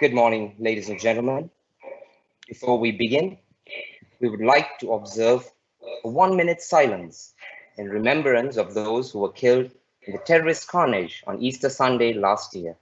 Good morning, ladies and gentlemen. Before we begin, we would like to observe a 1-minute silence in remembrance of those who were killed in the terrorist carnage on Easter Sunday last year.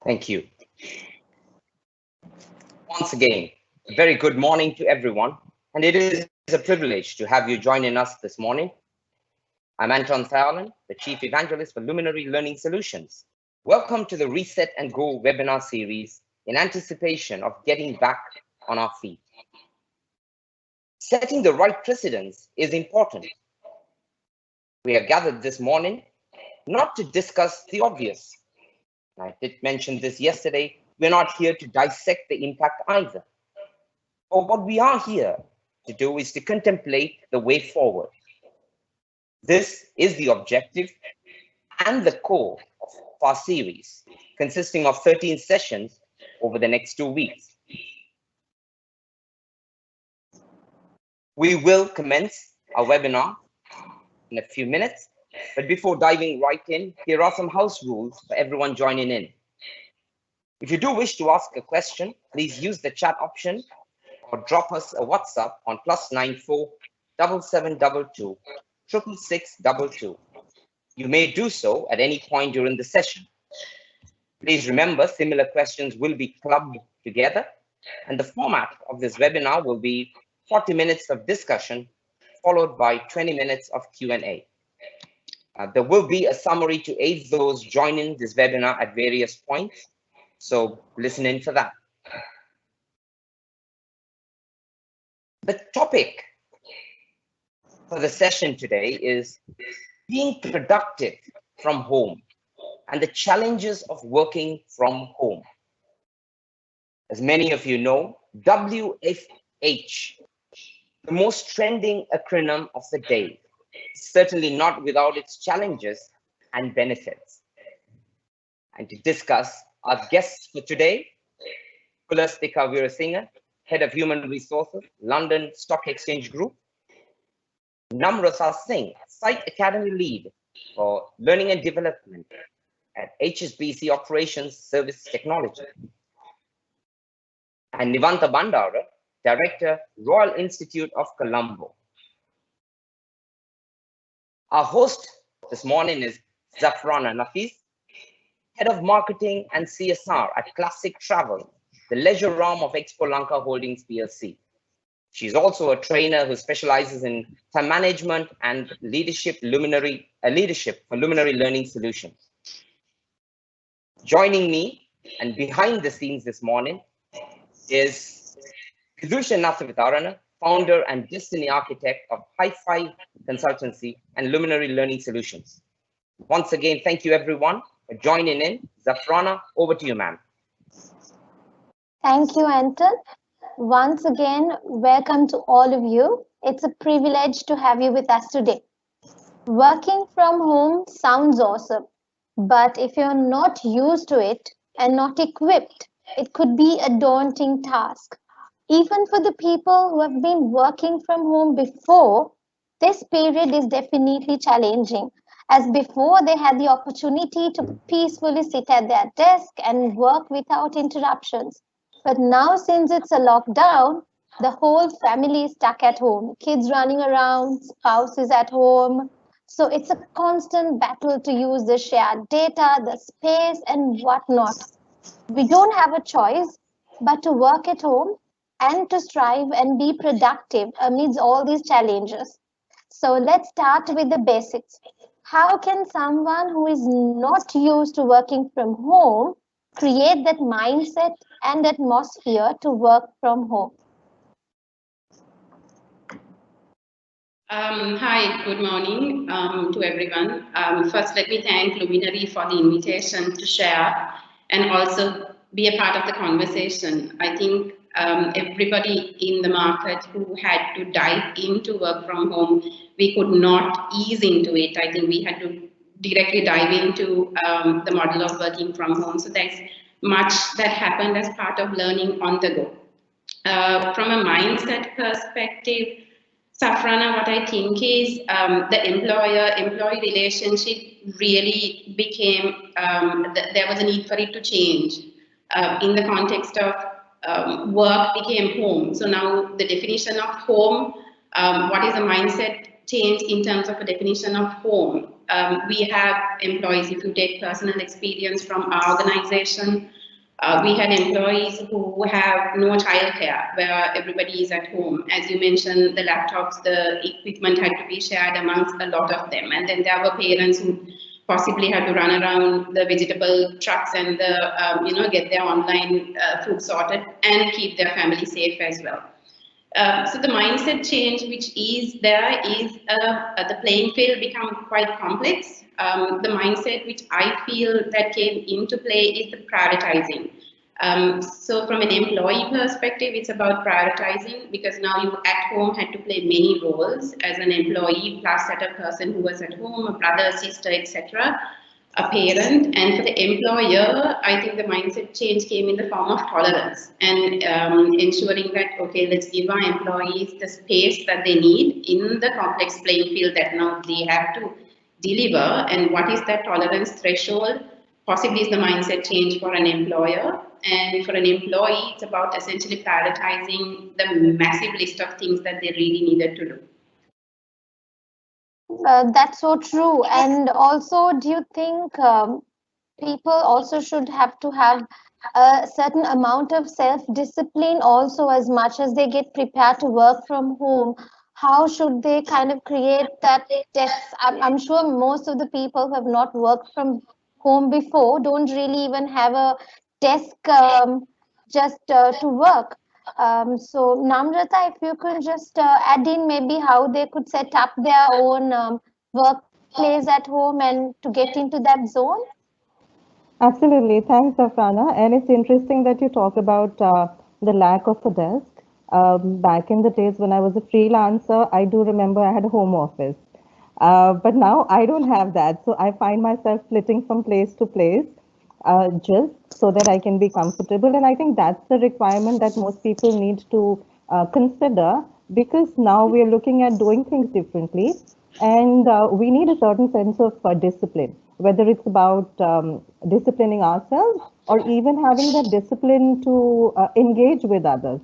Thank you. Once again, a very good morning to everyone, and it is a privilege to have you joining us this morning. I'm Anton Thalen, the Chief Evangelist for Luminary Learning Solutions. Welcome to the Reset and Go webinar series in anticipation of getting back on our feet. Setting the right precedence is important. We are gathered this morning not to discuss the obvious. I did mention this yesterday. We're not here to dissect the impact either. But what we are here to do is to contemplate the way forward. This is the objective and the core of our series, consisting of 13 sessions over the next 2 weeks. We will commence our webinar in a few minutes, but before diving right in, here are some house rules for everyone joining in. If you do wish to ask a question, please use the chat option or drop us a WhatsApp on +94 7722 66622. You may do so at any point during the session. Please remember, similar questions will be clubbed together, and the format of this webinar will be 40 minutes of discussion, followed by 20 minutes of Q&A. There will be a summary to aid those joining this webinar at various points, so listen in for that. The topic for the session today is being productive from home and the challenges of working from home. As many of you know, WFH, the most trending acronym of the day, certainly not without its challenges and benefits. And to discuss, our guests for today, Pulasthika Wirasinha, Head of Human Resources, London Stock Exchange Group; Namrata Singh, Site Academy Lead for Learning and Development at HSBC Operations Service Technology; and Nivantha Bandara, Director, Royal Institute of Colombo. Our host this morning is Zafrana Nafees, Head of Marketing and CSR at Classic Travel, the leisure arm of Expo Lanka Holdings PLC. She's also a trainer who specializes in time management and leadership for Luminary Learning Solutions. Joining me and behind the scenes this morning is Zafrana Nafees, founder and destiny architect of Hi-Fi Consultancy and Luminary Learning Solutions. Once again, thank you everyone for joining in. Zafrana, over to you, ma'am. Thank you, Anton. Once again, welcome to all of you. It's a privilege to have you with us today. Working from home sounds awesome, but if you're not used to it and not equipped, it could be a daunting task. Even for the people who have been working from home before, this period is definitely challenging, as before they had the opportunity to peacefully sit at their desk and work without interruptions. But now, since it's a lockdown, The whole family is stuck at home, kids running around, spouses at home. So it's a constant battle to use the shared data, the space, and whatnot. We don't have a choice but to work at home and to strive and be productive amidst all these challenges. So let's start with the basics. How can someone who is not used to working from home create that mindset and atmosphere to work from home? Hi, good morning to everyone. First, let me thank Luminary for the invitation to share and also be a part of the conversation. I think everybody in the market who had to dive into work from home, we could not ease into it. I think we had to directly dive into the model of working from home. So there's much that happened as part of learning on the go. From a mindset perspective, Safrana, what I think is the employer-employee relationship really became, there was a need for it to change in the context of work became home. So now the definition of home, what is a mindset change in terms of a definition of home? We have employees, if you take personal experience from our organization, we had employees who have no childcare, where everybody is at home. As you mentioned, the laptops, the equipment had to be shared amongst a lot of them. And then there were parents who possibly had to run around the vegetable trucks and get their online food sorted and keep their family safe as well. So the mindset change which is there is the playing field become quite complex. The mindset which I feel that came into play is the prioritizing. So from an employee perspective, it's about prioritizing because now you at home had to play many roles as an employee plus at a person who was at home, a brother, sister, etc., a parent. And for the employer, I think the mindset change came in the form of tolerance and ensuring that, okay, let's give our employees the space that they need in the complex playing field that now they have to deliver. And what is that tolerance threshold? Possibly is the mindset change for an employer. And for an employee, it's about essentially prioritizing the massive list of things that they really needed to do. That's so true. And also, do you think people also should have to have a certain amount of self-discipline also as much as they get prepared to work from home? How should they kind of create that desk? I'm sure most of the people who have not worked from home before don't really even have a desk just to work. So Namrata, if you could just add in maybe how they could set up their own workplace at home and to get into that zone. Absolutely. Thanks, Zafrana. And it's interesting that you talk about the lack of a desk. Back in the days when I was a freelancer, I do remember I had a home office. But now I don't have that. So I find myself flitting from place to place just so that I can be comfortable. And I think that's the requirement that most people need to consider because now we're looking at doing things differently. And we need a certain sense of discipline, whether it's about disciplining ourselves or even having that discipline to engage with others.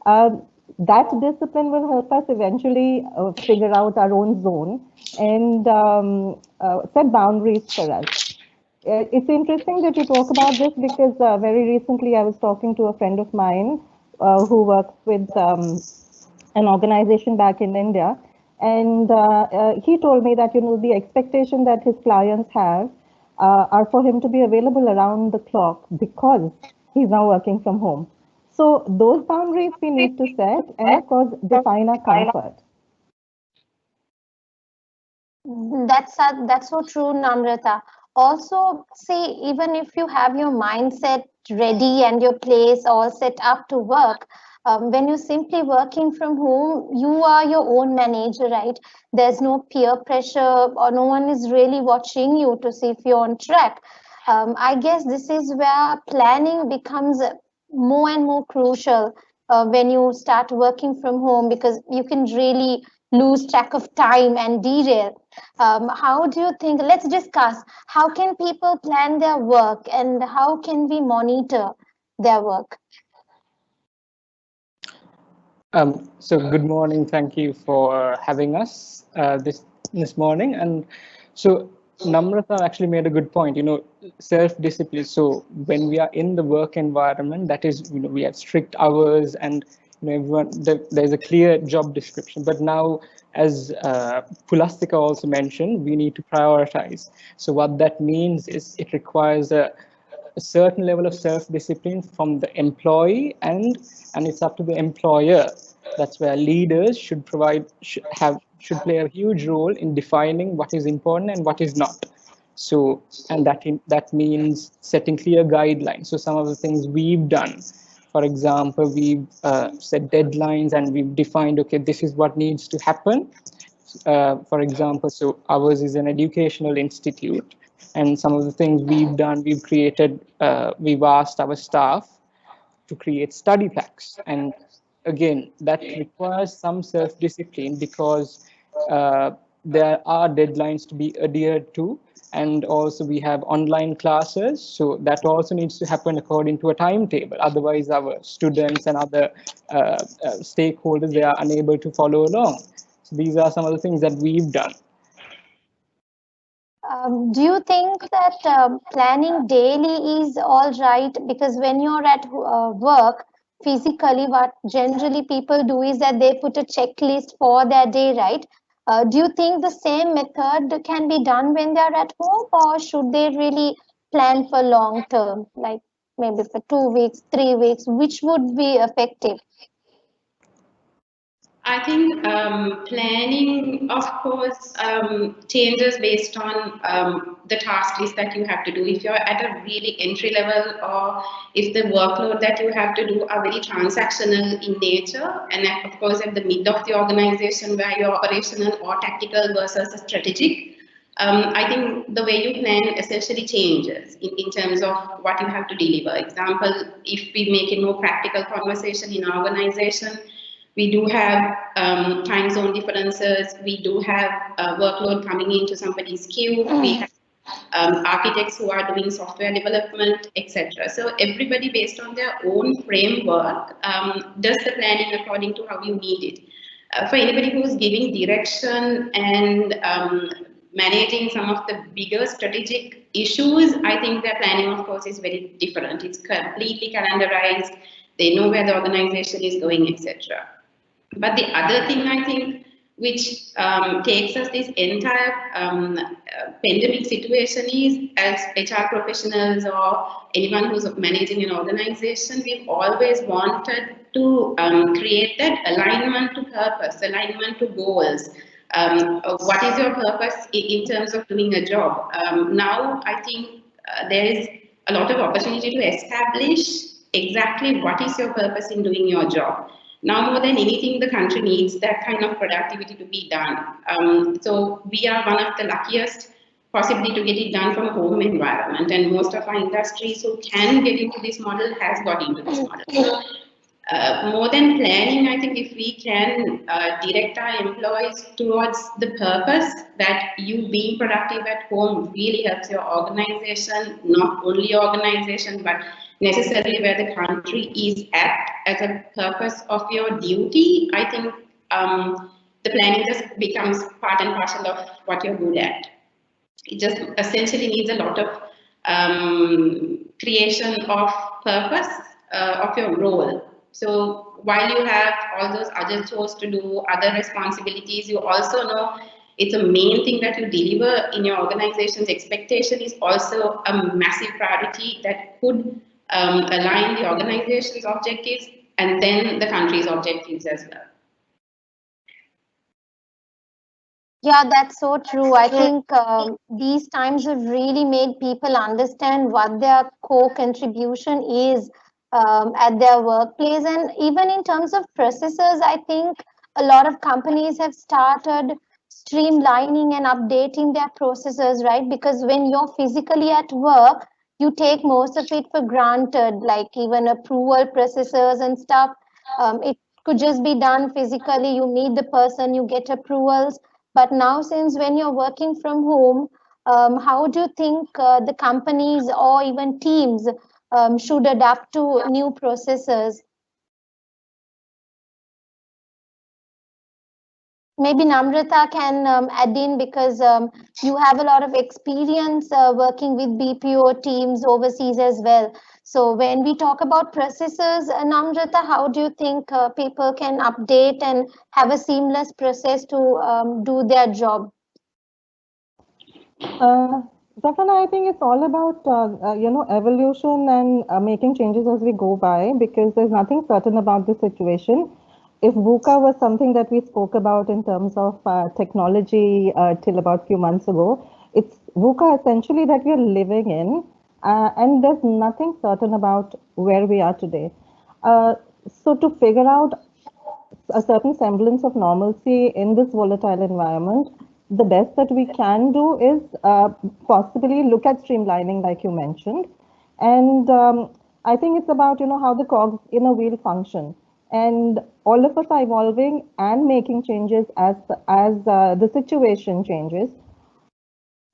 Uh, that discipline will help us eventually figure out our own zone and set boundaries for us. It's interesting that you talk about this because very recently I was talking to a friend of mine who works with an organization back in India, and he told me that the expectation that his clients have are for him to be available around the clock because he's now working from home. So those boundaries we need to set, and of course define our comfort. That's so true, Namrata. Also, see, even if you have your mindset ready and your place all set up to work, when you're simply working from home, you are your own manager, right? There's no peer pressure or no one is really watching you to see if you're on track. I guess this is where planning becomes more and more crucial when you start working from home because you can really lose track of time and derail. How do you think? Let's discuss how can people plan their work and how can we monitor their work? So good morning. Thank you for having us this morning. And so Namrata actually made a good point. Self-discipline. So when we are in the work environment, that is, we have strict hours, and everyone there's a clear job description. But now, as Pulasthika also mentioned, we need to prioritize. So what that means is it requires a certain level of self-discipline from the employee, and it's up to the employer. That's where leaders should play a huge role in defining what is important and what is not. So, and that means setting clear guidelines. So some of the things we've done, for example, we've set deadlines, and we've defined, okay, this is what needs to happen. For example, so ours is an educational institute, and some of the things we've done, we've asked our staff to create study packs. And again, that requires some self-discipline, because there are deadlines to be adhered to. And also we have online classes, so that also needs to happen according to a timetable. Otherwise, our students and other stakeholders, they are unable to follow along. So these are some of the things that we've done. Do you think that planning daily is all right? Because when you're at work physically, what generally people do is that they put a checklist for their day, right? Do you think the same method can be done when they're at home, or should they really plan for long term, like maybe for 2 weeks, 3 weeks, which would be effective? I think planning, of course, changes based on the task list that you have to do. If you're at a really entry level, or if the workload that you have to do are very transactional in nature, and of course at the mid of the organization where you're operational or tactical versus strategic, I think the way you plan essentially changes in terms of what you have to deliver. Example, if we make a more practical conversation in our organization, we do have time zone differences. We do have workload coming into somebody's queue. We have architects who are doing software development, etc. So everybody, based on their own framework, does the planning according to how you need it. For anybody who's giving direction and managing some of the bigger strategic issues, I think their planning, of course, is very different. It's completely calendarized. They know where the organization is going, etc. But the other thing, I think, which takes us this entire pandemic situation is, as HR professionals or anyone who's managing an organization, we've always wanted to create that alignment to purpose, alignment to goals. What is your purpose in terms of doing a job? Now, I think there is a lot of opportunity to establish exactly what is your purpose in doing your job. Now more than anything, the country needs that kind of productivity to be done. So we are one of the luckiest possibly to get it done from a home environment, and most of our industries who can get into this model has got into this model. So more than planning, I think if we can direct our employees towards the purpose that you being productive at home really helps your organization, not only your organization, but necessarily where the country is at as a purpose of your duty, I think the planning just becomes part and parcel of what you're good at. It just essentially needs a lot of creation of purpose of your role. So while you have all those other chores to do, other responsibilities, you also know it's a main thing that you deliver in your organization's expectation is also a massive priority that could align the organization's objectives and then the country's objectives as well. Yeah, that's so true. I think these times have really made people understand what their core contribution is at their workplace. And even in terms of processes, I think a lot of companies have started streamlining and updating their processes, right? Because when you're physically at work, you take most of it for granted, like even approval processes and stuff. It could just be done physically. You meet the person, you get approvals. But now, since when you're working from home, how do you think the companies or even teams should adapt to new processes? Maybe Namrata can add in, because you have a lot of experience working with BPO teams overseas as well. So when we talk about processes, Namrata, how do you think people can update and have a seamless process to do their job? Zafrana, I think it's all about evolution and making changes as we go by, because there's nothing certain about this situation. If VUCA was something that we spoke about in terms of technology till about few months ago, it's VUCA essentially that we are living in, and there's nothing certain about where we are today. So to figure out a certain semblance of normalcy in this volatile environment, the best that we can do is possibly look at streamlining, like you mentioned. And I think it's about, how the cogs in a wheel function. And all of us are evolving and making changes as the situation changes.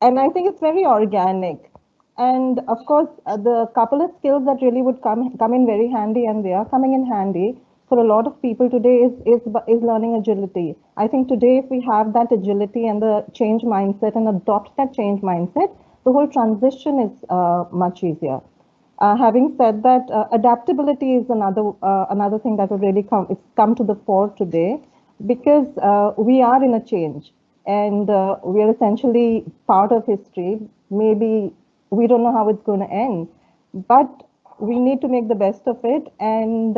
And I think it's very organic. And of course, the couple of skills that really would come in very handy, and they are coming in handy for a lot of people today, is learning agility. I think today, if we have that agility and the change mindset and adopt that change mindset, the whole transition is much easier. Having said that, adaptability is another thing that will really come to the fore today, because we are in a change, and we are essentially part of history. Maybe we don't know how it's going to end, but we need to make the best of it and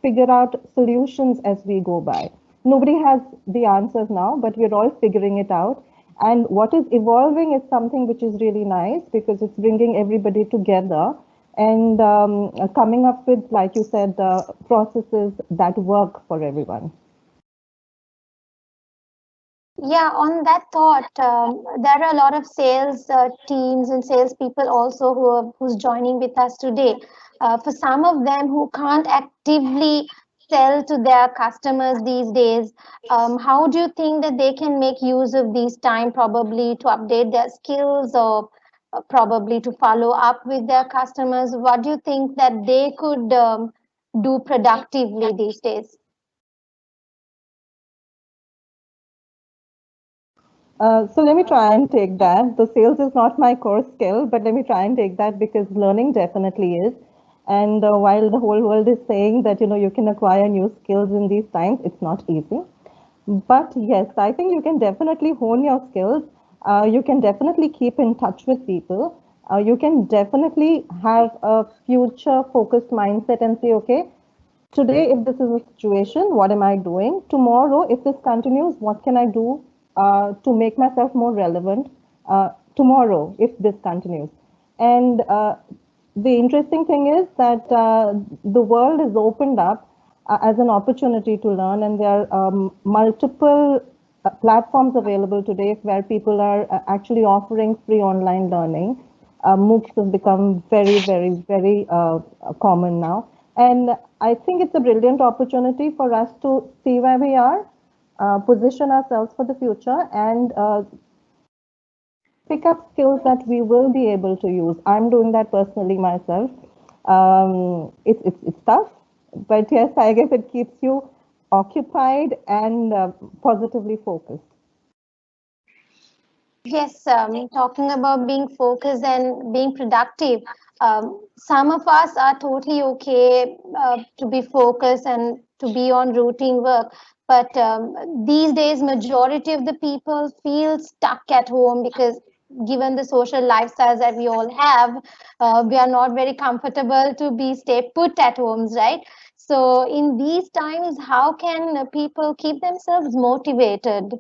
figure out solutions as we go by. Nobody has the answers now, but we're all figuring it out. And what is evolving is something which is really nice, because it's bringing everybody together and coming up with, like you said, processes that work for everyone. Yeah, on that thought, there are a lot of sales teams and salespeople also who's joining with us today. For some of them who can't actively sell to their customers these days, how do you think that they can make use of this time, probably to update their skills, or probably to follow up with their customers? What do you think that they could do productively these days? So let me try and take that. The sales is not my core skill, but let me try and take that, because learning definitely is. And while the whole world is saying that you can acquire new skills in these times, it's not easy. But yes, I think you can definitely hone your skills. You can definitely keep in touch with people. You can definitely have a future focused mindset and say, okay, today, if this is a situation, what am I doing? Tomorrow, if this continues, what can I do to make myself more relevant tomorrow, if this continues? And the interesting thing is that the world is opened up as an opportunity to learn, and there are multiple platforms available today where people are actually offering free online learning. MOOCs have become very, very, very common now. And I think it's a brilliant opportunity for us to see where we are, position ourselves for the future, and pick up skills that we will be able to use. I'm doing that personally myself. It's tough, but yes, I guess it keeps you occupied and positively focused. Yes, talking about being focused and being productive, some of us are totally okay to be focused and to be on routine work. But these days, majority of the people feel stuck at home, because given the social lifestyles that we all have, we are not very comfortable to be stay put at homes, right? So in these times, how can people keep themselves motivated?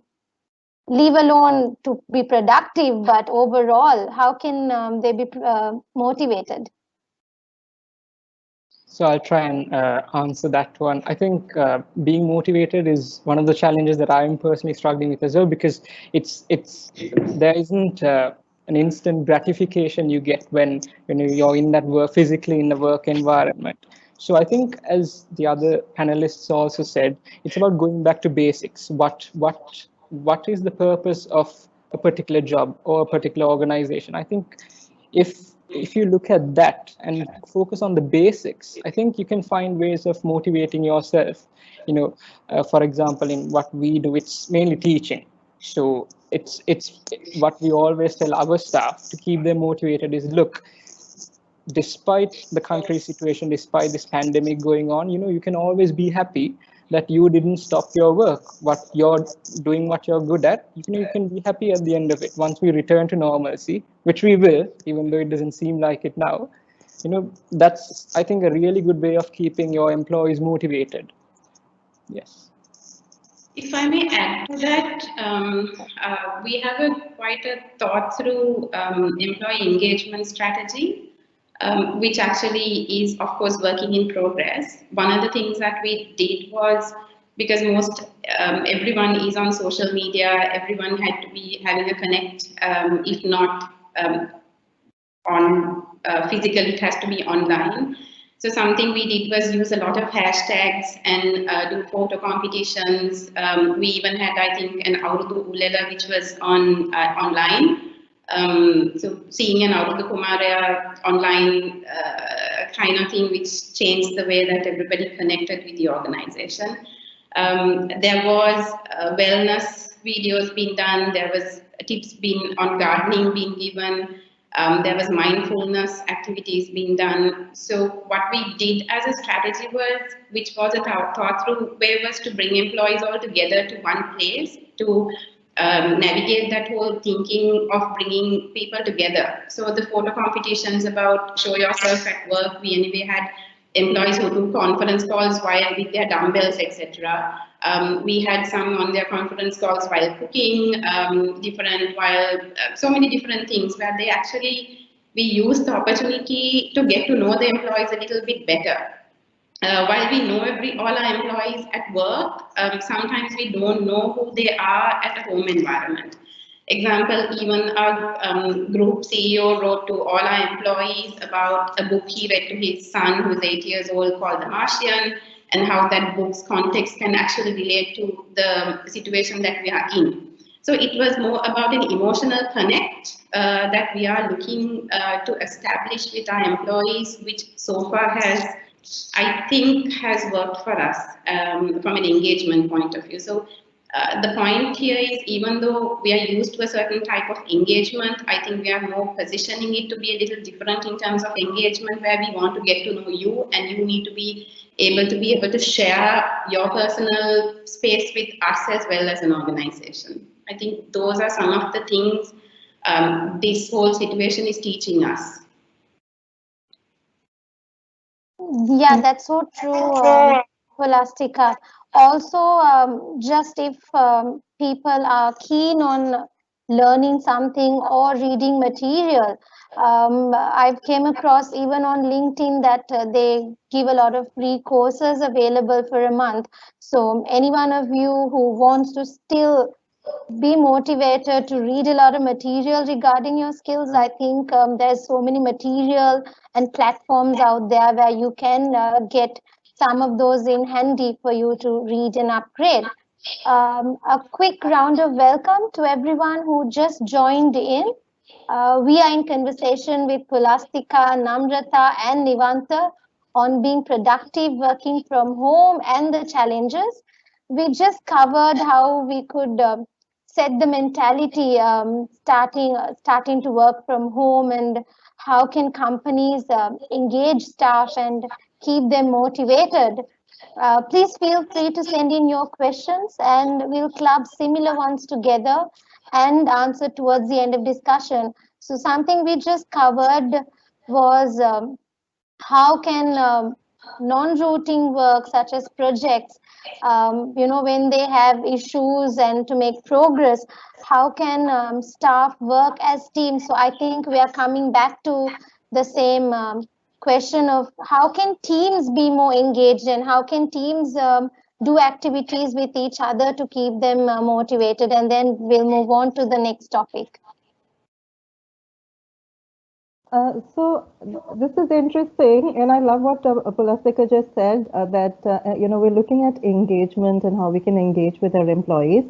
Leave alone to be productive, but overall, how can they be motivated? So I'll try and answer that one. I think being motivated is one of the challenges that I'm personally struggling with as well, because there isn't an instant gratification you get when you're in that work, physically in the work environment. So I think, as the other panelists also said, it's about going back to basics. What is the purpose of a particular job or a particular organization? I think if if you look at that and focus on the basics, I think you can find ways of motivating yourself. For example, in what we do, it's mainly teaching. So it's what we always tell our staff to keep them motivated is, look, despite the country situation, despite this pandemic going on, you can always be happy that you didn't stop your work, what you're doing, what you're good at. You can be happy at the end of it. Once we return to normalcy, which we will, even though it doesn't seem like it now, that's, I think, a really good way of keeping your employees motivated. Yes. If I may add to that, we have quite a thought through employee engagement strategy, which actually is, of course, working in progress. One of the things that we did was, because everyone is on social media, everyone had to be having a connect, if not on physical, it has to be online. So something we did was use a lot of hashtags and do photo competitions. We even had, I think, an Urdu Ulela, which was online. So seeing an Urdu Kumara online kind of thing, which changed the way that everybody connected with the organization. There was wellness videos being done. There was tips on gardening being given. There was mindfulness activities being done. So what we did as a strategy was, which was a thought through way, was to bring employees all together to one place to navigate that whole thinking of bringing people together. So the photo competitions about show yourself at work, we anyway had employees who do conference calls while with their dumbbells, etc. We had some on their conference calls while cooking, so many different things where we use the opportunity to get to know the employees a little bit better. While we know all our employees at work, sometimes we don't know who they are at a home environment. Example, even our group CEO wrote to all our employees about a book he read to his son, who's 8 years old, called The Martian, and how that book's context can actually relate to the situation that we are in. So it was more about an emotional connect that we are looking to establish with our employees, which so far I think has worked for us from an engagement point of view. So the point here is, even though we are used to a certain type of engagement, I think we are more positioning it to be a little different in terms of engagement, where we want to get to know you, and you need to be able to share your personal space with us as well as an organization. I think those are some of the things this whole situation is teaching us. Yeah, that's so true, Pulasthika. Also, just if people are keen on learning something or reading material, I've came across even on LinkedIn that they give a lot of free courses available for a month. So any one of you who wants to still be motivated to read a lot of material regarding your skills, I think there's so many material and platforms out there where you can get some of those in handy for you to read and upgrade. A quick round of welcome to everyone who just joined in. We are in conversation with Pulasthika, Namrata and Nivantha on being productive, working from home and the challenges. We just covered how we could set the mentality starting to work from home, and how can companies engage staff and keep them motivated. Please feel free to send in your questions, and we'll club similar ones together and answer towards the end of discussion. So something we just covered was how can non-routine work such as projects, when they have issues and to make progress, how can staff work as teams? So I think we are coming back to the same question of how can teams be more engaged, and how can teams do activities with each other to keep them motivated, and then we'll move on to the next topic. So this is interesting, and I love what Pulasthika just said, that we're looking at engagement and how we can engage with our employees.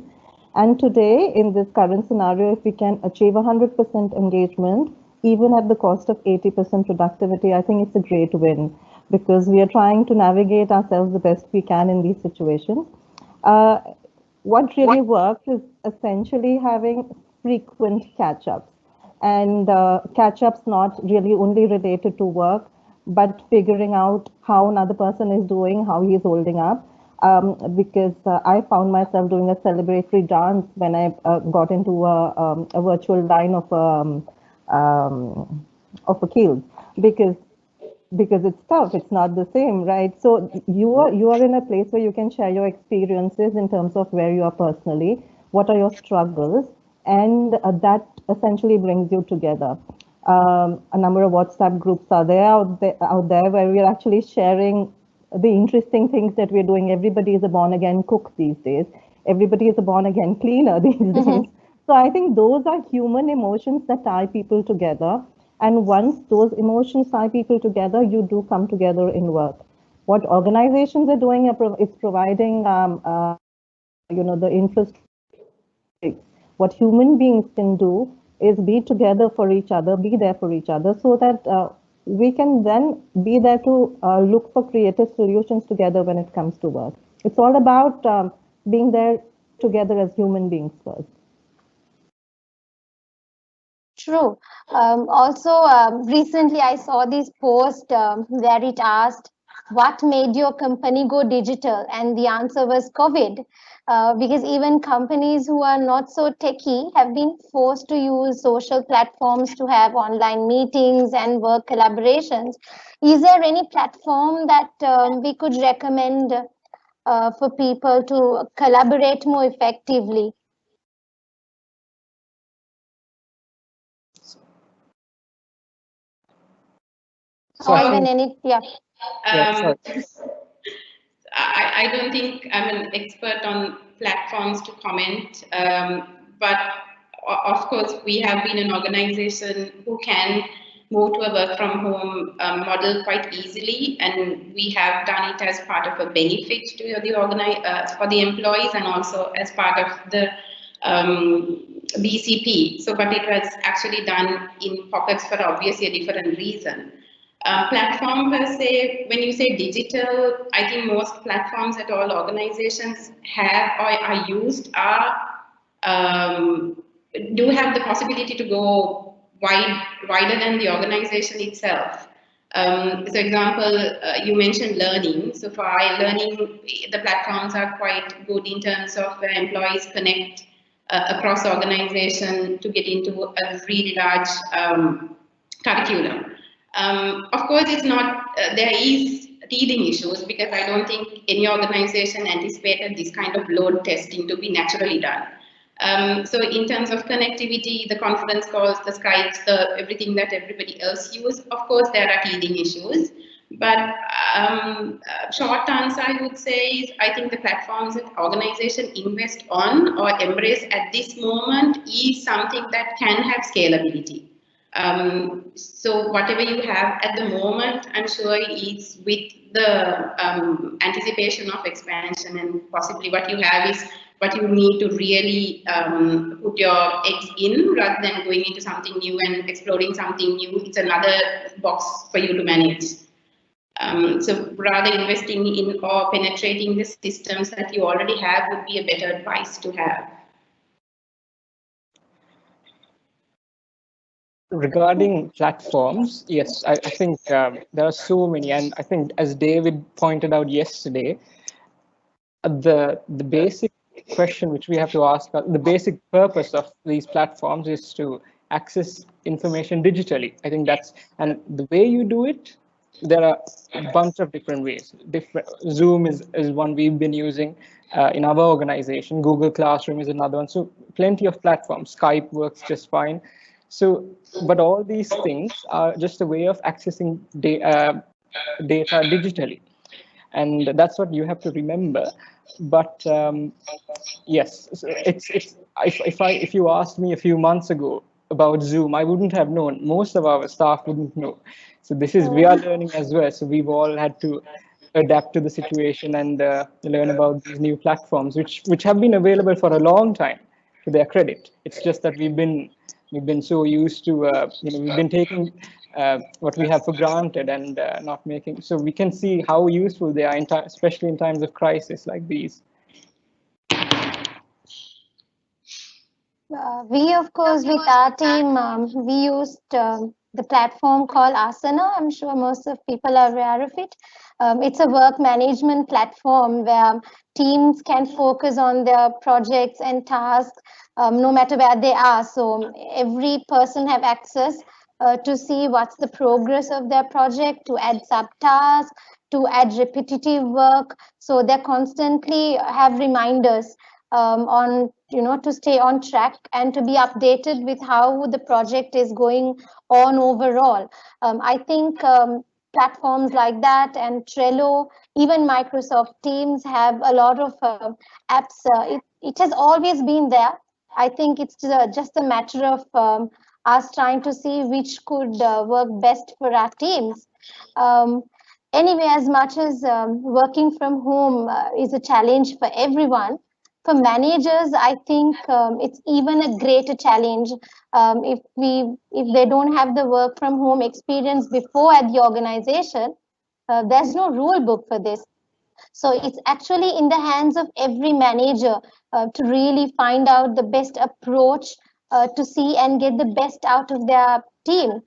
And today, in this current scenario, if we can achieve 100% engagement, even at the cost of 80% productivity, I think it's a great win because we are trying to navigate ourselves the best we can in these situations. Uh, what really works is essentially having frequent catch-ups, and catch-ups not really only related to work, but figuring out how another person is doing, how he's holding up. Because I found myself doing a celebratory dance when I got into a virtual line of Achilles, because it's tough, it's not the same, right? So you are in a place where you can share your experiences in terms of where you are personally, what are your struggles, and that essentially brings you together. A number of WhatsApp groups are out there where we are actually sharing the interesting things that we're doing. Everybody is a born again cook these days. Everybody is a born again cleaner these days. So I think those are human emotions that tie people together. And once those emotions tie people together, you do come together in work. What organizations are doing is providing, the infrastructure. What human beings can do is be together for each other, be there for each other, so that we can then be there to look for creative solutions together when it comes to work. It's all about being there together as human beings first. True. Also, recently I saw this post where it asked, what made your company go digital? And the answer was COVID. Because even companies who are not so techy have been forced to use social platforms to have online meetings and work collaborations. Is there any platform that we could recommend for people to collaborate more effectively? So Or I even think, any, yeah. sorry. I don't think I'm an expert on platforms to comment, but of course, we have been an organization who can move to a work from home model quite easily, and we have done it as part of a benefit to for the employees and also as part of the BCP. So, but it was actually done in pockets for obviously a different reason. Platform per se, when you say digital, I think most platforms that all organizations have or are used do have the possibility to go wider than the organization itself. So example, you mentioned learning. So for learning, the platforms are quite good in terms of where employees connect across organization to get into a really large curriculum. Of course, it's not, there is teething issues because I don't think any organization anticipated this kind of load testing to be naturally done. So in terms of connectivity, the conference calls, the Skypes, everything that everybody else uses, of course, there are teething issues. But short answer, I would say, is I think the platforms that organization invest on or embrace at this moment is something that can have scalability. So whatever you have at the moment, I'm sure it's with the anticipation of expansion, and possibly what you have is what you need to really put your eggs in rather than going into something new and exploring something new. It's another box for you to manage. So rather investing in or penetrating the systems that you already have would be a better advice to have. Regarding platforms, yes, I think there are so many, and I think as David pointed out yesterday, the basic question which we have to ask, the basic purpose of these platforms is to access information digitally. I think that's, and the way you do it, there are a bunch of different ways. Zoom is one we've been using in our organization. Google Classroom is another one. So plenty of platforms. Skype works just fine. So, but all these things are just a way of accessing data digitally, and that's what you have to remember. But yes, so it's if you asked me a few months ago about Zoom, I wouldn't have known. Most of our staff wouldn't know. So this is, we are learning as well. So we've all had to adapt to the situation and learn about these new platforms, which have been available for a long time to their credit. It's just that we've been we've been so used to, we've been taking what we have for granted and not making. So we can see how useful they are, especially in times of crisis like these. We, of course, with our team, we used the platform called Asana. I'm sure most of people are aware of it. It's a work management platform where teams can focus on their projects and tasks no matter where they are. So every person have access to see what's the progress of their project, to add subtasks, to add repetitive work. So they constantly have reminders on to stay on track and to be updated with how the project is going on overall. I think platforms like that and Trello, even Microsoft Teams have a lot of apps. It has always been there. I think it's just a matter of us trying to see which could work best for our teams. Anyway, as much as working from home is a challenge for everyone, for managers, I think it's even a greater challenge if they don't have the work from home experience before at the organization. There's no rule book for this. So it's actually in the hands of every manager to really find out the best approach to see and get the best out of their team.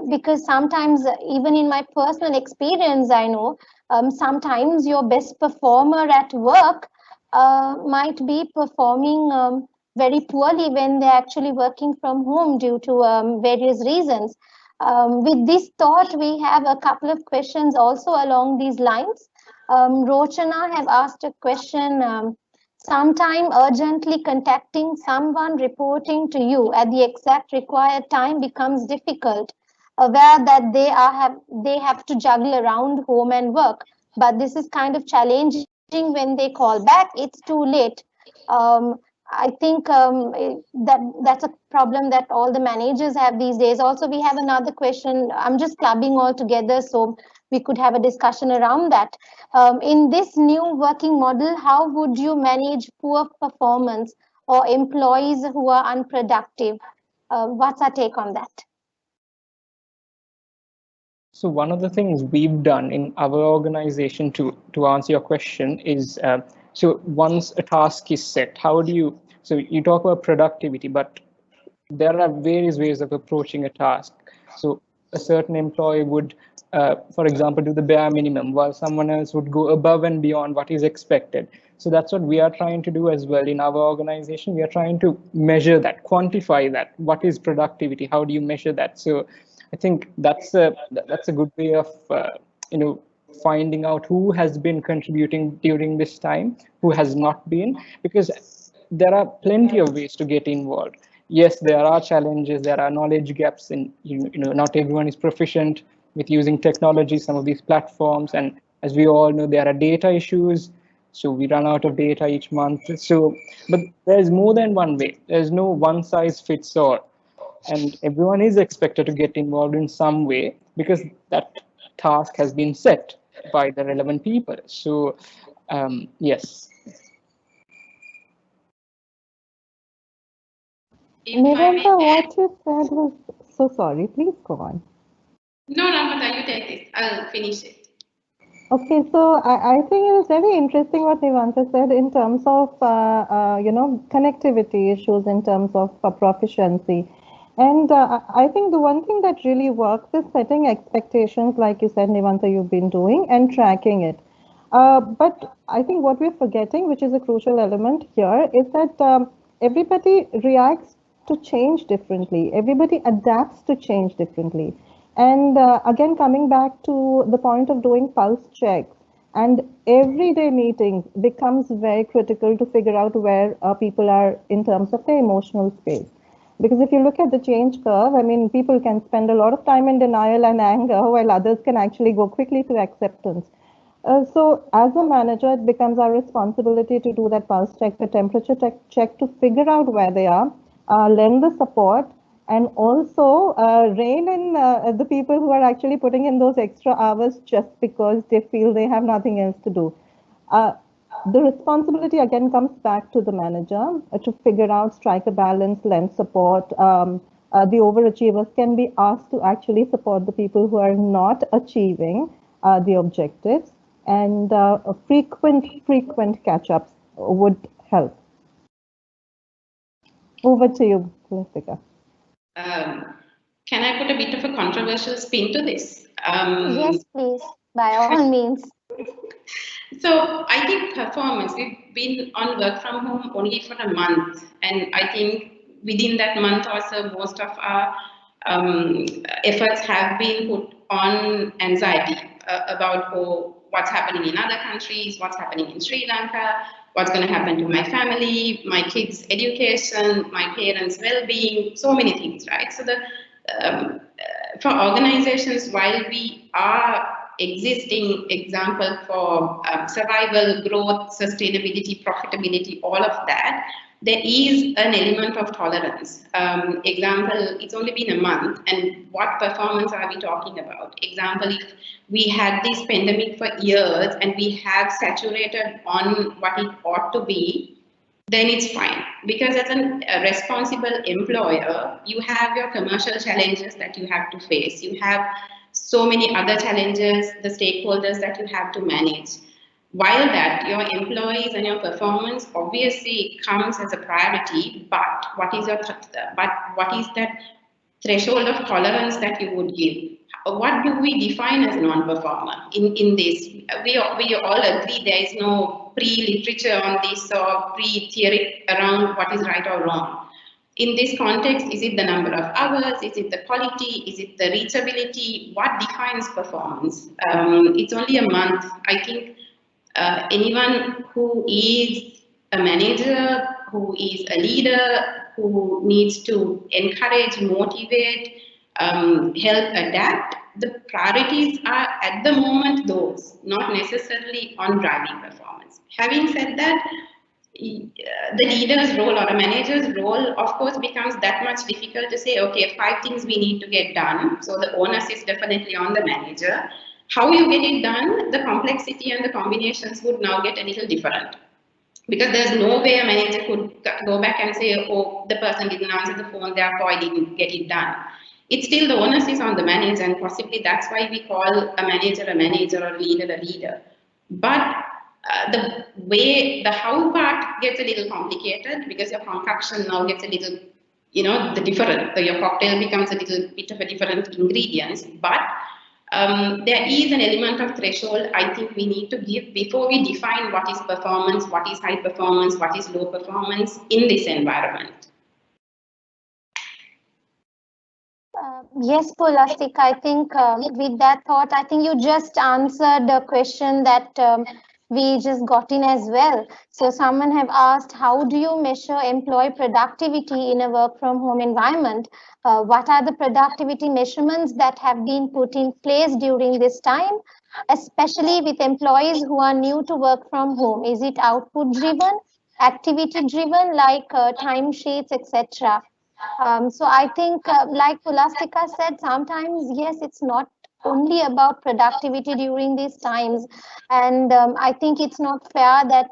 Because sometimes, even in my personal experience, I know sometimes your best performer at work might be performing very poorly when they're actually working from home due to various reasons. With this thought, we have a couple of questions also along these lines. Rochana have asked a question. Sometime urgently contacting someone reporting to you at the exact required time becomes difficult, aware that they have to juggle around home and work. But this is kind of challenging when they call back. It's too late. I think that's a problem that all the managers have these days. Also, we have another question. I'm just clubbing all together so we could have a discussion around that. In this new working model, how would you manage poor performance or employees who are unproductive? What's our take on that? So one of the things we've done in our organization to answer your question is, so once a task is set, how do you, so you talk about productivity, but there are various ways of approaching a task. So a certain employee would, for example, do the bare minimum, while someone else would go above and beyond what is expected. So that's what we are trying to do as well in our organization. We are trying to measure that, quantify that. What is productivity? How do you measure that? So I think that's a good way of finding out who has been contributing during this time, who has not been, because there are plenty of ways to get involved. Yes, there are challenges, there are knowledge gaps, and not everyone is proficient with using technology, some of these platforms, and as we all know, there are data issues. So we run out of data each month. So, but there's more than one way. There's no one size fits all. And everyone is expected to get involved in some way because that task has been set by the relevant people. So, yes. Nivantha, what you said was so sorry. Please go on. No, Namrata, you take this. I'll finish it. Okay, so I think it was very interesting what Nivantha said in terms of connectivity issues, in terms of proficiency. And I think the one thing that really works is setting expectations, like you said, Nivantha, you've been doing, and tracking it. But I think what we're forgetting, which is a crucial element here, is that everybody reacts to change differently. Everybody adapts to change differently. And again, coming back to the point of doing pulse checks and everyday meetings becomes very critical to figure out where people are in terms of their emotional space. Because if you look at the change curve, I mean, people can spend a lot of time in denial and anger, while others can actually go quickly to acceptance. So as a manager, it becomes our responsibility to do that pulse check, the temperature check to figure out where they are, lend the support, and also rein in the people who are actually putting in those extra hours just because they feel they have nothing else to do. The responsibility again comes back to the manager to figure out, strike a balance, lend support. The overachievers can be asked to actually support the people who are not achieving the objectives, and frequent catch-ups would help. Over to you, Pulasthika. Can I put a bit of a controversial spin to this? Yes, please, by all means. So I think performance, we've been on work from home only for a month, and I think within that month also most of our efforts have been put on anxiety about what's happening in other countries, what's happening in Sri Lanka, what's going to happen to my family, my kids' education, my parents' well-being, so many things, right? So for organizations, while we are existing example for survival, growth, sustainability, profitability, all of that, there is an element of tolerance. Example, it's only been a month, and what performance are we talking about? Example, if we had this pandemic for years and we have saturated on what it ought to be, then it's fine. Because as a responsible employer, you have your commercial challenges that you have to face. You have so many other challenges, the stakeholders that you have to manage. While that, your employees and your performance obviously comes as a priority, but what is that threshold of tolerance that you would give? What do we define as non-performer in this? We all agree there is no pre-literature on this or pre-theory around what is right or wrong. In this context, is it the number of hours? Is it the quality? Is it the reachability? What defines performance? It's only a month. I think anyone who is a manager, who is a leader, who needs to encourage, motivate, help adapt, the priorities are at the moment those, not necessarily on driving performance. Having said that, the leader's role or a manager's role, of course, becomes that much difficult to say, okay, 5 things we need to get done. So the onus is definitely on the manager. How you get it done, the complexity and the combinations would now get a little different. Because there's no way a manager could go back and say, oh, the person didn't answer the phone, therefore I didn't get it done. It's still the onus is on the manager, and possibly that's why we call a manager or a leader a leader. But the how part gets a little complicated because your concoction now gets a little, your cocktail becomes a little bit of a different ingredients. But there is an element of threshold I think we need to give before we define what is performance, what is high performance, what is low performance in this environment. Yes, Pulasthika, I think with that thought, I think you just answered the question that we just got in as well. So someone have asked, how do you measure employee productivity in a work from home environment? What are the productivity measurements that have been put in place during this time, especially with employees who are new to work from home? Is it output driven, activity driven, like timesheets, etc.? So I think, like Pulasthika said, sometimes, yes, it's not only about productivity during these times. And I think it's not fair that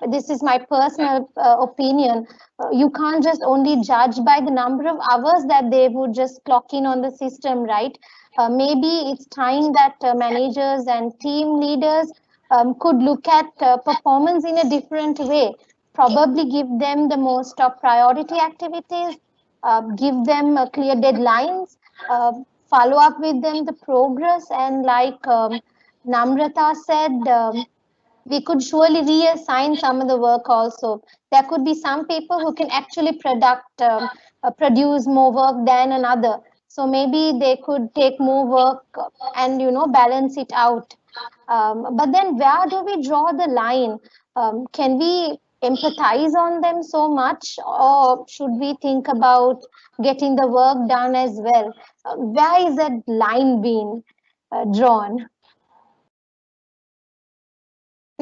this is my personal opinion. You can't just only judge by the number of hours that they would just clock in on the system, right? Maybe it's time that managers and team leaders could look at performance in a different way. Probably give them the most of priority activities, give them clear deadlines, follow up with them the progress, and like Namrata said, we could surely reassign some of the work also. There could be some people who can actually produce more work than another. So maybe they could take more work and balance it out. But then where do we draw the line? Can we empathize on them so much, or should we think about getting the work done as well? Where is that line being drawn?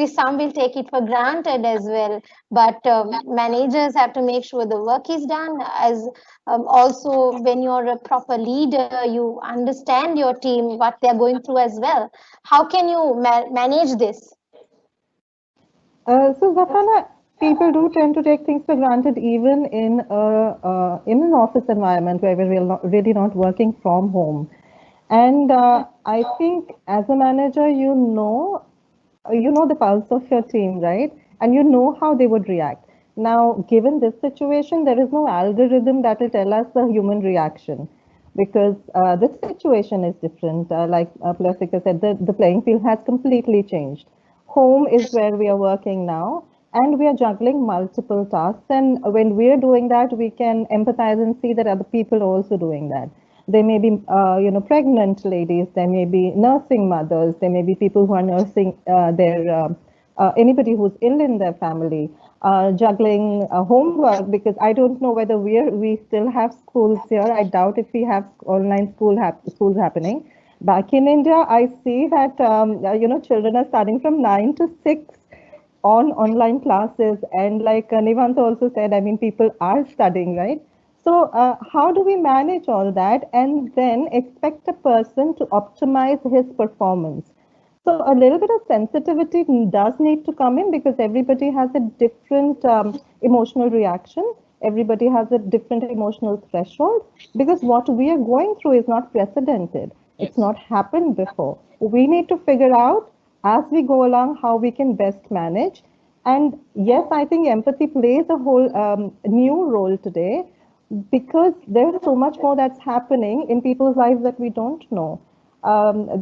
Some will take it for granted as well, but managers have to make sure the work is done. As also, when you're a proper leader, you understand your team, what they're going through as well. How can you manage this? So Zafrana, people do tend to take things for granted even in an office environment where we're really not working from home. And I think as a manager, you know the pulse of your team, right? And you know how they would react. Now, given this situation, there is no algorithm that will tell us the human reaction because the situation is different. Like Pulasthika said, the playing field has completely changed. Home is where we are working now, and we are juggling multiple tasks. And when we're doing that, we can empathize and see that other people are also doing that. They may be, pregnant ladies. There may be nursing mothers. There may be people who are nursing anybody who's ill in their family, juggling homework. Because I don't know whether we still have schools here. I doubt if we have online schools happening. Back in India, I see that children are starting from 9 to 6 on online classes, and like Nivantha also said, I mean, people are studying, right? So how do we manage all that and then expect a person to optimize his performance? So a little bit of sensitivity does need to come in because everybody has a different emotional reaction. Everybody has a different emotional threshold because what we are going through is not precedented. It's Yes. not happened before. We need to figure out as we go along how we can best manage. And yes, I think empathy plays a whole new role today because there's so much more that's happening in people's lives that we don't know.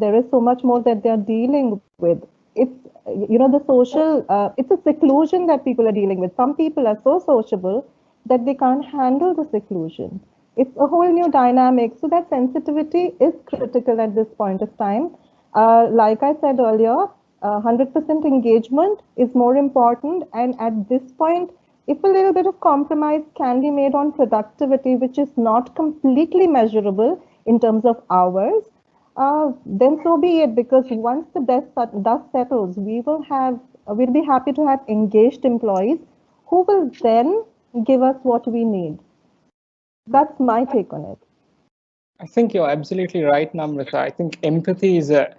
There is so much more that they're dealing with. It's, the social, it's a seclusion that people are dealing with. Some people are so sociable that they can't handle the seclusion. It's a whole new dynamic. So that sensitivity is critical at this point of time. Like I said earlier, 100% engagement is more important. And at this point, if a little bit of compromise can be made on productivity, which is not completely measurable in terms of hours, then so be it. Because once the dust settles, we'll be happy to have engaged employees who will then give us what we need. That's my take on it. I think you're absolutely right, Namrata. I think empathy is a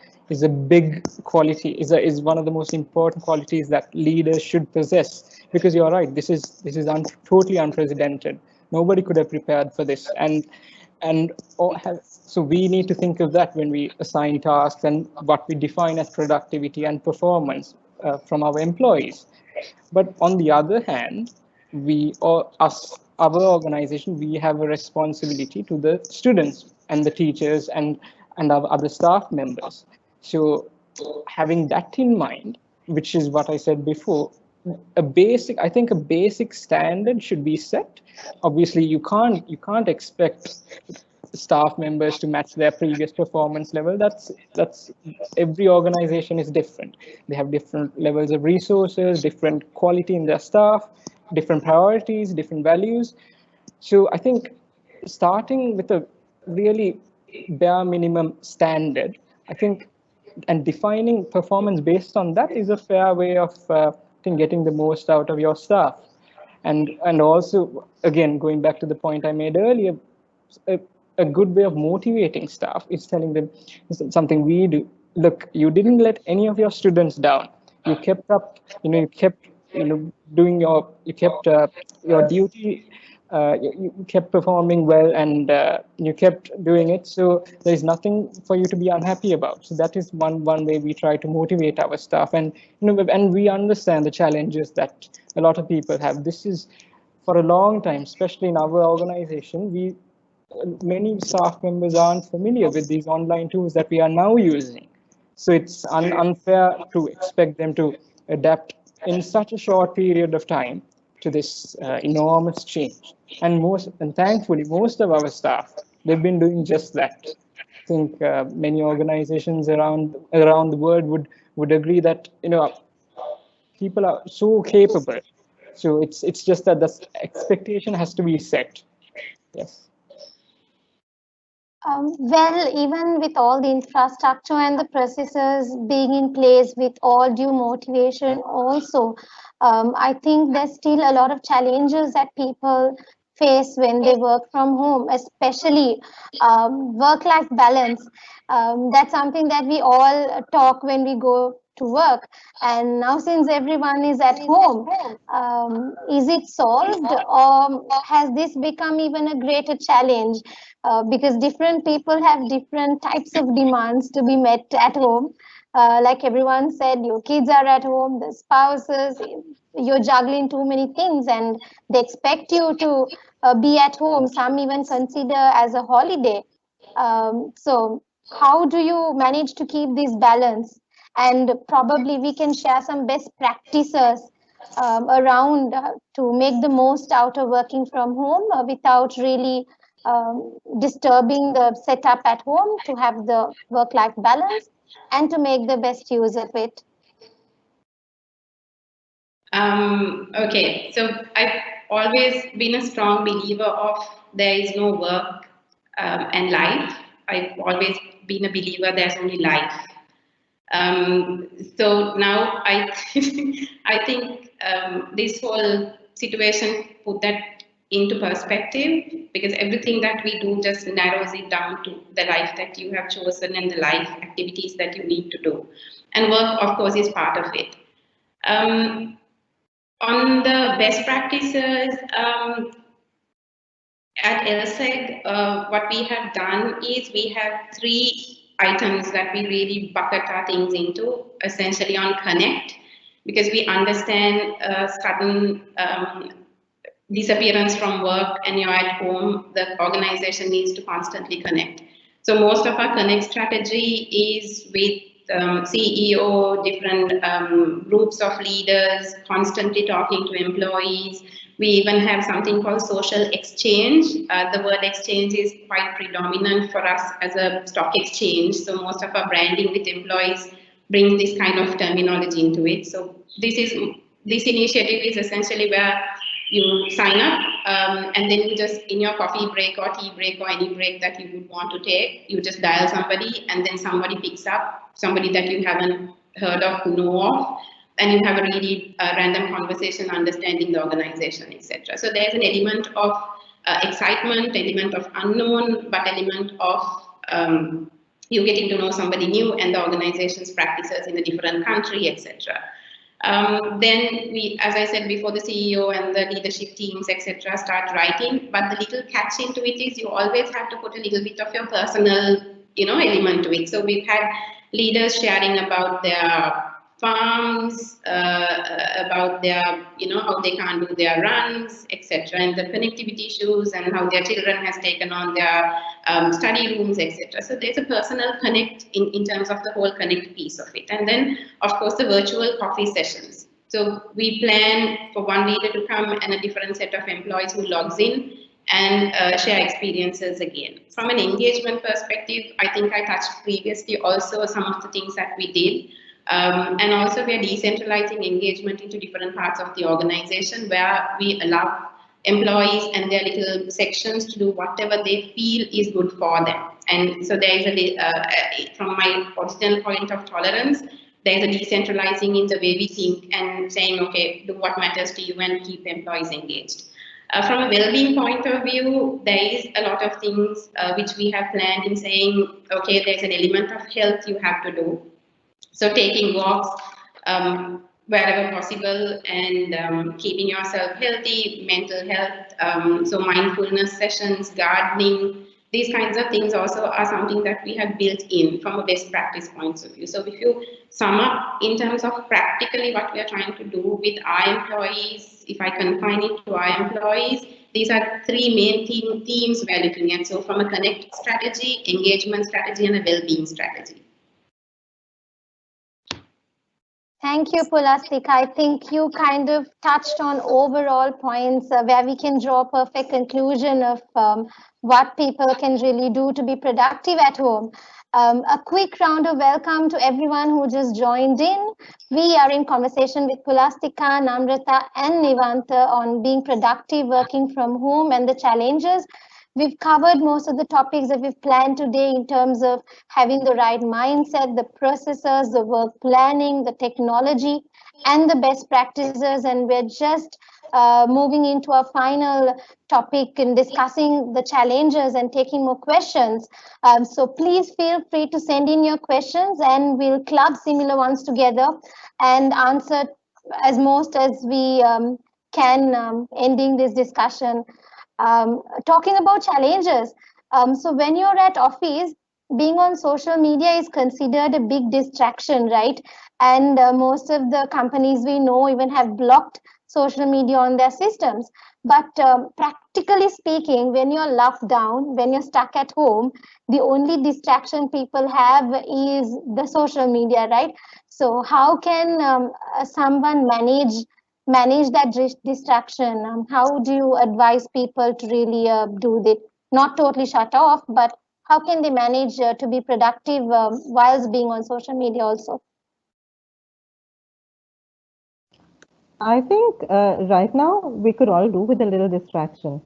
big quality, is one of the most important qualities that leaders should possess. Because you're right, this is totally unprecedented. Nobody could have prepared for this, so we need to think of that when we assign tasks and what we define as productivity and performance from our employees. But on the other hand, our organization, we have a responsibility to the students and the teachers and our other staff members. So having that in mind, which is what I said before, I think a basic standard should be set. Obviously, you can't expect staff members to match their previous performance level. That's Every organization is different. They have different levels of resources, different quality in their staff, different priorities, different values. So I think starting with a really bare minimum standard, I think, and defining performance based on that is a fair way of I think getting the most out of your staff. And also, again, going back to the point I made earlier, a, a good way of motivating staff is telling them, this is something we do. Look, you didn't let any of your students down. You kept up, you kept, doing you kept your duty. You kept performing well, and you kept doing it. So there is nothing for you to be unhappy about. So that is one way we try to motivate our staff, and we understand the challenges that a lot of people have. This is for a long time, especially in our organization, many staff members aren't familiar with these online tools that we are now using. So it's unfair to expect them to adapt in such a short period of time to this enormous change. And thankfully, most of our staff, they've been doing just that. I think many organizations around the world would agree that people are so capable. So it's just that the expectation has to be set. Yes. Well, even with all the infrastructure and the processes being in place with all due motivation, also, I think there's still a lot of challenges that people face when they work from home, especially work-life balance. That's something that we all talk when we go to work. And now since everyone is at home, is it solved, or has this become even a greater challenge? Because different people have different types of demands to be met at home. Like everyone said, your kids are at home, the spouses, you're juggling too many things, and they expect you to be at home. Some even consider as a holiday. So how do you manage to keep this balance? And probably we can share some best practices around to make the most out of working from home without really disturbing the setup at home, to have the work-life balance and to make the best use of it. Okay, so I've always been a strong believer of there is no work and life. I've always been a believer there's only life. So now I think this whole situation put that into perspective, because everything that we do just narrows it down to the life that you have chosen and the life activities that you need to do. And work, of course, is part of it. On the best practices, at LSEG, what we have done is we have 3 items that we really bucket our things into, essentially on connect, because we understand sudden disappearance from work and you're at home, the organization needs to constantly connect. So most of our connect strategy is with CEO, different groups of leaders, constantly talking to employees. We even have something called social exchange. The word exchange is quite predominant for us as a stock exchange. So most of our branding with employees brings this kind of terminology into it. So this initiative is essentially where you sign up and then you just, in your coffee break or tea break or any break that you would want to take, you just dial somebody and then somebody picks up, somebody that you haven't heard of, know of, and you have a really random conversation, understanding the organization, etc. So there's an element of excitement, element of unknown, but element of you getting to know somebody new and the organization's practices in a different country, etc. Then we, as I said before, the CEO and the leadership teams, etc., start writing. But the little catch into it is you always have to put a little bit of your personal, element to it. So we've had leaders sharing about their farms, about their, how they can't do their runs, etc., and the connectivity issues and how their children has taken on their study rooms, etc. So there's a personal connect in terms of the whole connect piece of it. And then, of course, the virtual coffee sessions. So we plan for one leader to come and a different set of employees who logs in and share experiences again. From an engagement perspective, I think I touched previously also some of the things that we did. And also we are decentralizing engagement into different parts of the organization, where we allow employees and their little sections to do whatever they feel is good for them. And so there is from my original point of tolerance, there is a decentralizing in the way we think and saying, okay, do what matters to you and keep employees engaged. From a well-being point of view, there is a lot of things which we have planned in saying, okay, there's an element of health you have to do. So taking walks wherever possible and keeping yourself healthy, mental health, so mindfulness sessions, gardening, these kinds of things also are something that we have built in from a best practice point of view. So if you sum up in terms of practically what we are trying to do with our employees, if I confine it to our employees, these are 3 main themes we are looking at. So from a connect strategy, engagement strategy, and a well-being strategy. Thank you, Pulasthika. I think you kind of touched on overall points where we can draw a perfect conclusion of what people can really do to be productive at home. A quick round of welcome to everyone who just joined in. We are in conversation with Pulasthika, Namrata, and Nivantha on being productive, working from home, and the challenges. We've covered most of the topics that we've planned today in terms of having the right mindset, the processes, the work planning, the technology, and the best practices. And we're just moving into our final topic and discussing the challenges and taking more questions. So please feel free to send in your questions and we'll club similar ones together and answer as most as we can, ending this discussion. Talking about challenges, so when you're at office, being on social media is considered a big distraction, right? And most of the companies we know even have blocked social media on their systems. But practically speaking, when you're locked down, when you're stuck at home, the only distraction people have is the social media, right? So how can someone manage that distraction? How do you advise people to really do that? Not totally shut off, but how can they manage to be productive whilst being on social media also? I think right now we could all do with a little distraction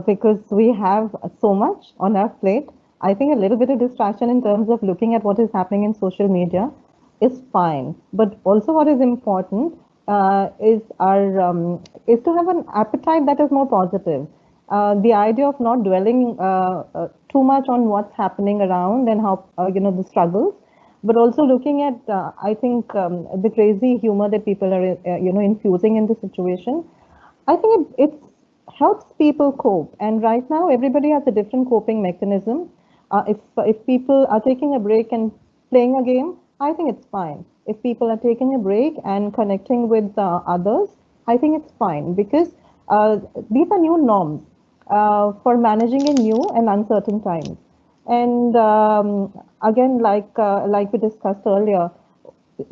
because we have so much on our plate. I think a little bit of distraction in terms of looking at what is happening in social media is fine. But also, what is important is to have an appetite that is more positive. The idea of not dwelling too much on what's happening around and how the struggles, but also looking at I think the crazy humor that people are infusing in the situation. I think it helps people cope, and right now everybody has a different coping mechanism. If people are taking a break and playing a game, I think it's fine. If people are taking a break and connecting with others, I think it's fine because these are new norms for managing in new and uncertain times. And again, like we discussed earlier,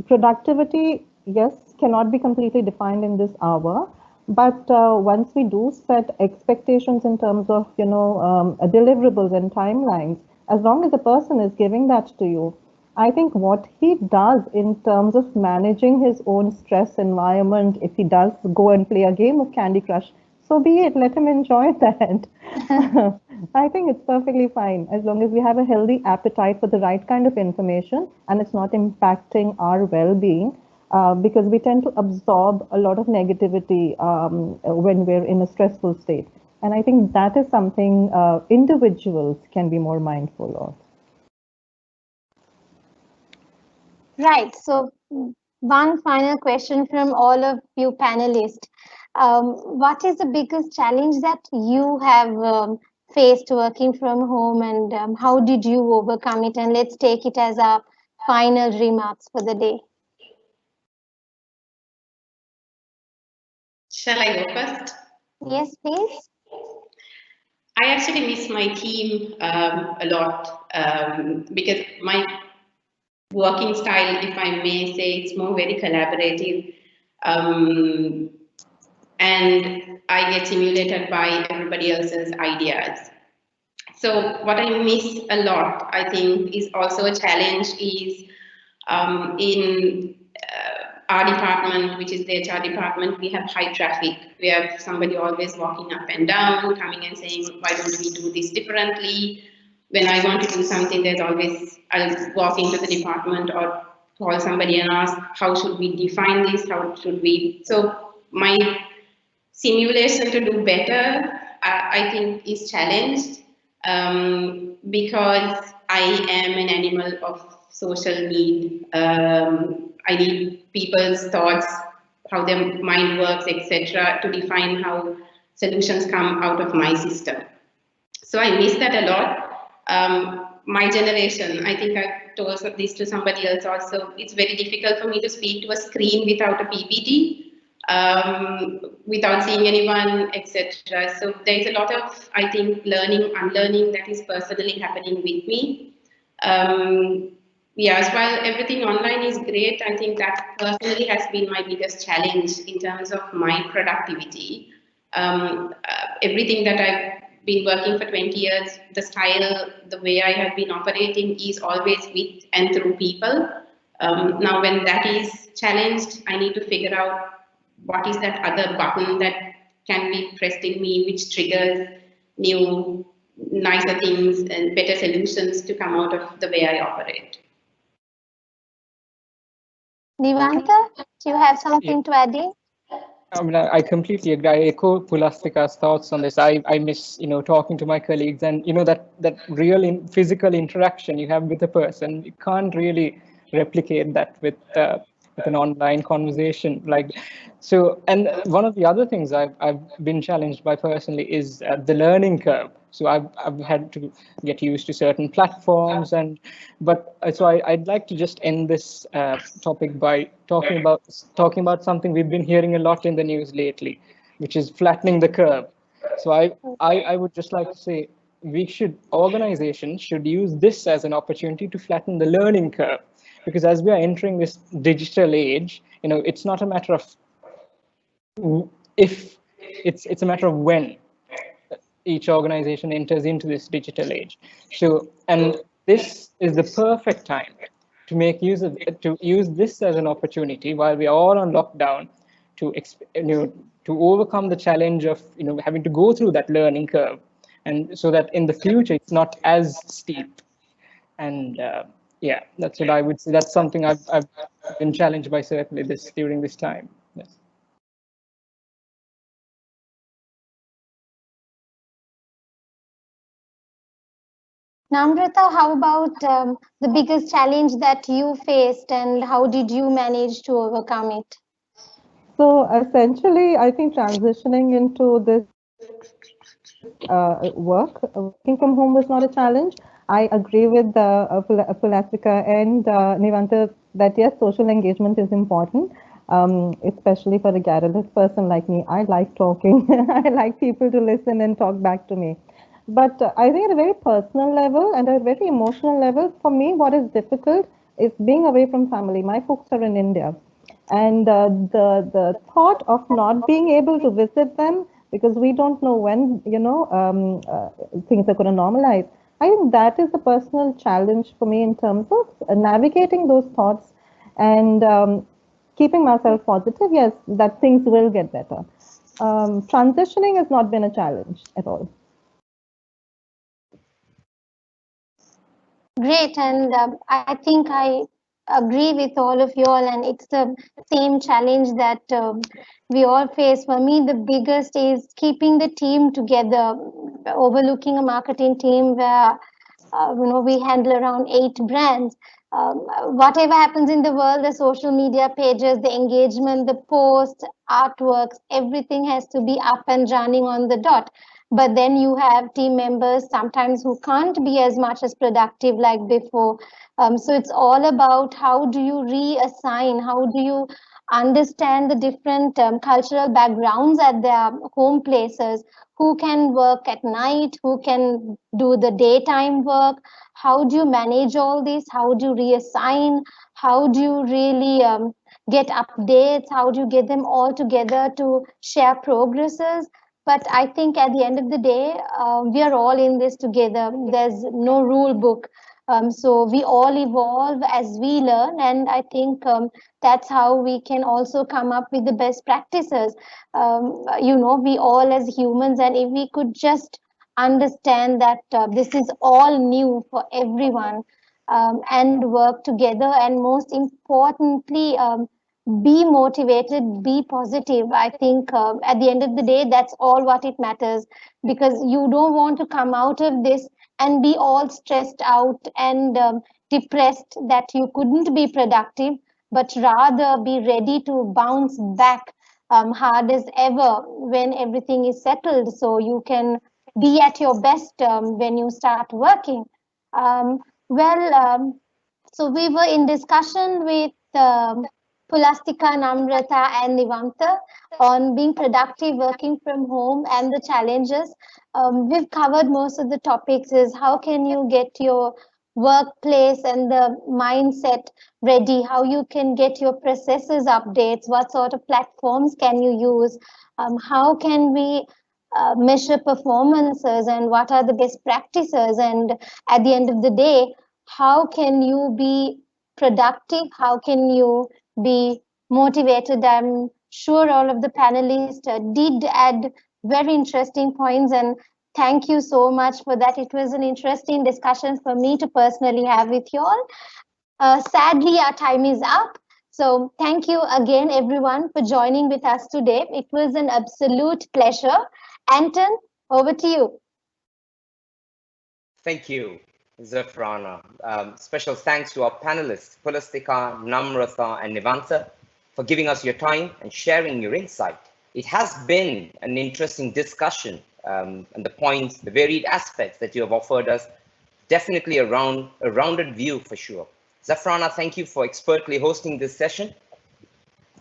productivity, yes, cannot be completely defined in this hour. But once we do set expectations in terms of deliverables and timelines, as long as the person is giving that to you, I think what he does in terms of managing his own stress environment, if he does go and play a game of Candy Crush, so be it, let him enjoy that. I think it's perfectly fine as long as we have a healthy appetite for the right kind of information and it's not impacting our well being. Because we tend to absorb a lot of negativity when we're in a stressful state. And I think that is something individuals can be more mindful of. Right. So, one final question from all of you panelists. What is the biggest challenge that you have faced working from home, and how did you overcome it? And let's take it as our final remarks for the day. Shall I go first? Yes, please. I actually miss my team a lot because my working style, if I may say, it's more very collaborative. And I get stimulated by everybody else's ideas. So what I miss a lot, I think, is also a challenge is in our department, which is the HR department, we have high traffic. We have somebody always walking up and down, coming and saying, why don't we do this differently? When I want to do something, there's always, I'll walk into the department or call somebody and ask, how should we define this? How should we? So my simulation to do better, I think, is challenged because I am an animal of social need. I need people's thoughts, how their mind works, etc., to define how solutions come out of my system. So I miss that a lot. My generation, I think I told this to somebody else also, it's very difficult for me to speak to a screen without a PPT. Without seeing anyone, etc. So there's a lot of, I think, learning, unlearning that is personally happening with me. Yes, while everything online is great, I think that personally has been my biggest challenge in terms of my productivity. Everything that I've been working for 20 years, the style, the way I have been operating is always with and through people. Now, when that is challenged, I need to figure out what is that other button that can be pressed in me, which triggers new, nicer things and better solutions to come out of the way I operate. Nivantha, do you have something to add in? I mean, I completely agree. I echo Pulasthika's thoughts on this. I miss, talking to my colleagues, and that real physical interaction you have with a person. You can't really replicate that with an online conversation. So, and one of the other things I've been challenged by personally is the learning curve. So I've had to get used to certain platforms, I'd like to just end this topic by talking about something we've been hearing a lot in the news lately, which is flattening the curve. So I would just like to say organizations should use this as an opportunity to flatten the learning curve, because as we are entering this digital age, it's not a matter of if, it's a matter of when each organization enters into this digital age. So, and this is the perfect time to use this as an opportunity while we are all on lockdown to overcome the challenge of having to go through that learning curve, and so that in the future it's not as steep. And yeah, that's what I would say. That's something I've been challenged by certainly during this time. Yes. Namrata, how about the biggest challenge that you faced and how did you manage to overcome it? So essentially, I think transitioning into this working from home was not a challenge. I agree with Pulasthika and Nivantha that yes, social engagement is important, especially for a garrulous person like me. I like talking. I like people to listen and talk back to me. But I think at a very personal level and a very emotional level, for me, what is difficult is being away from family. My folks are in India, and the thought of not being able to visit them because we don't know when things are going to normalize. I think that is a personal challenge for me in terms of navigating those thoughts and keeping myself positive. Yes, that things will get better. Transitioning has not been a challenge at all. Great, and I think I agree with all of you all, and it's the same challenge that we all face. For me, the biggest is keeping the team together, overlooking a marketing team where we handle around 8 brands. Whatever happens in the world, the social media pages, the engagement, the posts, artworks, everything has to be up and running on the dot. But then you have team members sometimes who can't be as much as productive like before. So it's all about how do you reassign, how do you understand the different cultural backgrounds at their home places, who can work at night, who can do the daytime work, how do you manage all this, how do you reassign, how do you really get updates, how do you get them all together to share progresses. But I think at the end of the day, we are all in this together. There's no rule book. So we all evolve as we learn, and I think that's how we can also come up with the best practices. We all as humans, and if we could just understand that this is all new for everyone, and work together, and most importantly, be motivated, be positive. I think at the end of the day, that's all what it matters, because you don't want to come out of this and be all stressed out and depressed that you couldn't be productive, but rather be ready to bounce back hard as ever when everything is settled, so you can be at your best when you start working. Um, well, so we were in discussion with Pulasthika, Namrata, and Nivantha on being productive, working from home, and the challenges. We've covered most of the topics. Is how can you get your workplace and the mindset ready? How you can get your processes updates? What sort of platforms can you use? How can we measure performances, and what are the best practices? And at the end of the day, how can you be productive? How can you be motivated? I'm sure all of the panelists did add very interesting points, and thank you so much for that. It was an interesting discussion for me to personally have with you all. Sadly, our time is up. So thank you again, everyone, for joining with us today. It was an absolute pleasure. Anton, over to you. Thank you, Zafrana. Special thanks to our panelists, Pulasthika, Namrata, and Nivantha, for giving us your time and sharing your insight. It has been an interesting discussion, and the points, the varied aspects that you have offered us, definitely a rounded view for sure. Zafrana, thank you for expertly hosting this session.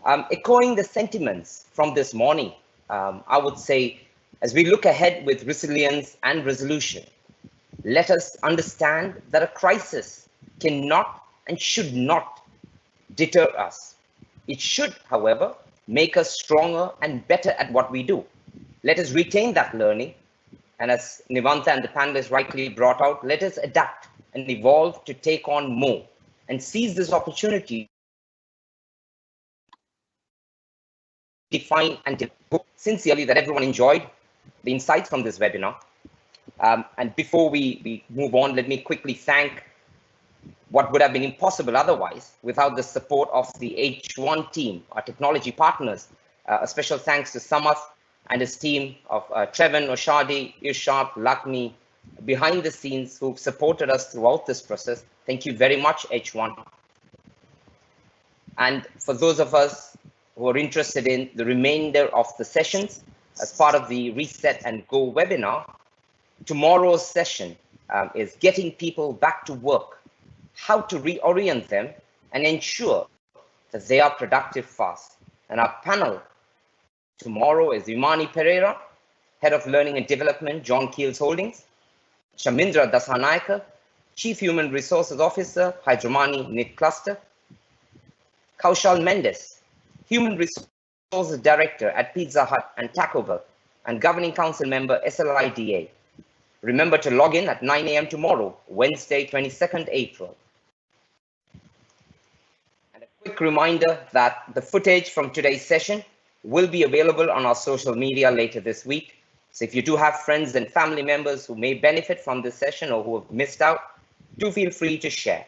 Echoing the sentiments from this morning, I would say, as we look ahead with resilience and resolution, let us understand that a crisis cannot and should not deter us. It should, however, make us stronger and better at what we do. Let us retain that learning, and as Nivantha and the panelists rightly brought out, let us adapt and evolve to take on more and seize this opportunity define and hope sincerely that everyone enjoyed the insights from this webinar. And before we move on, let me quickly thank what would have been impossible otherwise without the support of the H1 team, our technology partners. A special thanks to Samath and his team of Trevin, Oshadi, Irshad, Lakmi, behind the scenes who've supported us throughout this process. Thank you very much, H1. And for those of us who are interested in the remainder of the sessions as part of the Reset and Go webinar, tomorrow's session is getting people back to work, how to reorient them and ensure that they are productive fast. And our panel tomorrow is Imani Pereira, Head of Learning and Development, John Keels Holdings, Shamindra Dasanayaka, Chief Human Resources Officer, Hydromani NIT Cluster, Kaushal Mendes, Human Resources Director at Pizza Hut and Taco Bell, and Governing Council Member, SLIDA. Remember to log in at 9 a.m. tomorrow, Wednesday, 22nd April. And a quick reminder that the footage from today's session will be available on our social media later this week. So if you do have friends and family members who may benefit from this session or who have missed out, do feel free to share.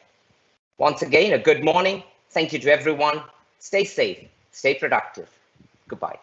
Once again, a good morning. Thank you to everyone. Stay safe, stay productive. Goodbye.